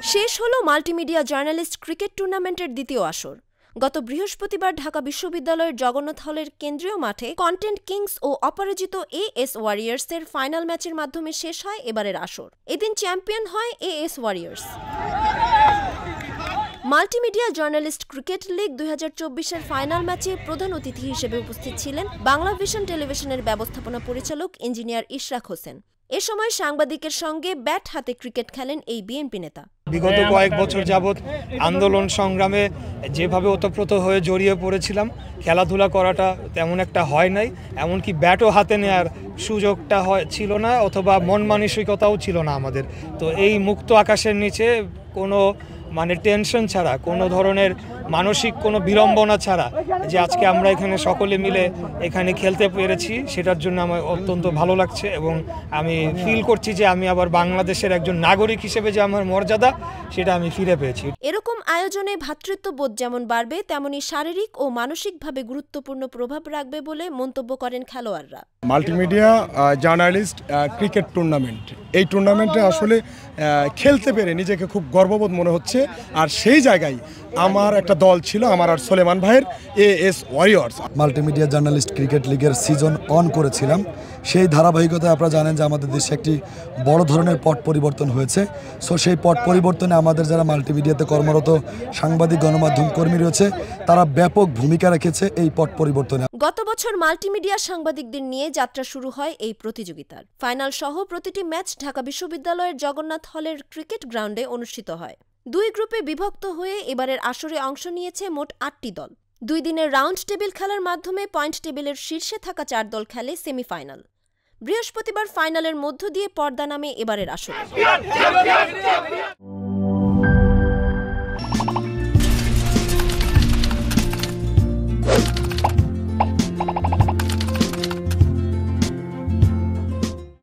শেষ হলো multimedia journalist cricket টুর্নামেন্টের দ্বিতীয় আসর। গত বৃহস্পতিবার ঢাকা বিশ্ববিদ্যালয়ের জগন্নাথ হলের কেন্দ্রীয় মাঠে কন্টেন্ট কিংস ও অপরাজিত এএস ওয়ারিয়র্সের ফাইনাল ম্যাচের মাধ্যমে শেষ হয় এবারের আসর। এদিন চ্যাম্পিয়ন হয় AS warriors. Multimedia journalist cricket league 2024-এর ফাইনাল ম্যাচে প্রধান অতিথি হিসেবে উপস্থিত ছিলেন বাংলা ভিশন টেলিভিশনের ব্যবস্থাপনা পরিচালক ইঞ্জিনিয়ার ইশরাক হোসেন। এ সময় সাংবাদিকের সঙ্গে ব্যাট হাতে ক্রিকেট খেলেন এই বিএনপি নেতা। বিগত কয়েক বছর যাবৎ আন্দোলন সংগ্রামে যেভাবে ওতপ্রোত হয়ে জড়িয়ে পড়েছিলাম, খেলাধুলা করাটা তেমন একটা হয় নাই, এমনকি ব্যাটও হাতে নেওয়ার সুযোগটা ছিল না, অথবা মন মানসিকতাও ছিল না আমাদের। তো এই মুক্ত আকাশের নিচে কোনো টেনশন ছাড়া, কোনো ধরনের মানসিক কোনো বিড়ম্বনা ছাড়া যে আজকে আমরা এখানে সকলে মিলে এখানে খেলতে পেরেছি, সেটার জন্য আমার অত্যন্ত ভালো লাগছে এবং আমি ফিল করছি যে আমি আবার বাংলাদেশের একজন নাগরিক হিসেবে যে আমার মর্যাদা, সেটা আমি ফিরে পেয়েছি। এরকম আয়োজনে ভ্রাতৃত্ববোধ যেমন বাড়বে, তেমনি শারীরিক ও মানসিকভাবে গুরুত্বপূর্ণ প্রভাব রাখবে বলে মন্তব্য করেন খেলোয়াড়রা। মাল্টিমিডিয়া জার্নালিস্ট ক্রিকেট টুর্নামেন্ট, এই টুর্নামেন্টে আসলে খেলতে পেরে নিজেকে খুব গর্ববোধ মনে হচ্ছে। আর সেই জায়গায় আমার একটা দল ছিল, আমার আর সোলেমান ভাইয়ের as warriors. Multimedia journalist cricket লিগের সিজন অন করেছিলাম, সেই ধারাবাহিকতায় আপনারা জানেন যে আমাদের দেশে একটি বড় ধরনের পট পরিবর্তন হয়েছে। সো সেই পট পরিবর্তনে আমাদের যারা মাল্টিমিডিয়াতে কর্মরত সাংবাদিক, গণমাধ্যম কর্মী রয়েছে, তারা ব্যাপক ভূমিকা রেখেছে এই পট পরিবর্তনে। গত বছর মাল্টিমিডিয়া সাংবাদিকদের নিয়ে যাত্রা শুরু হয় এই প্রতিযোগিতার। ফাইনাল সহ প্রতিটি ম্যাচ ঢাকা বিশ্ববিদ্যালয়ের জগন্নাথ হলের ক্রিকেট গ্রাউন্ডে অনুষ্ঠিত হয়। দুই গ্রুপে বিভক্ত হয়ে এবারের আসরে অংশ নিয়েছে মোট 8টি দল। 2 দিনের রাউন্ড টেবিল খেলার মাধ্যমে পয়েন্ট টেবিলের শীর্ষে থাকা 4 দল খেলে সেমিফাইনাল। বৃহস্পতিবার ফাইনালের মধ্য দিয়ে পর্দা নামে এবারের আসরে।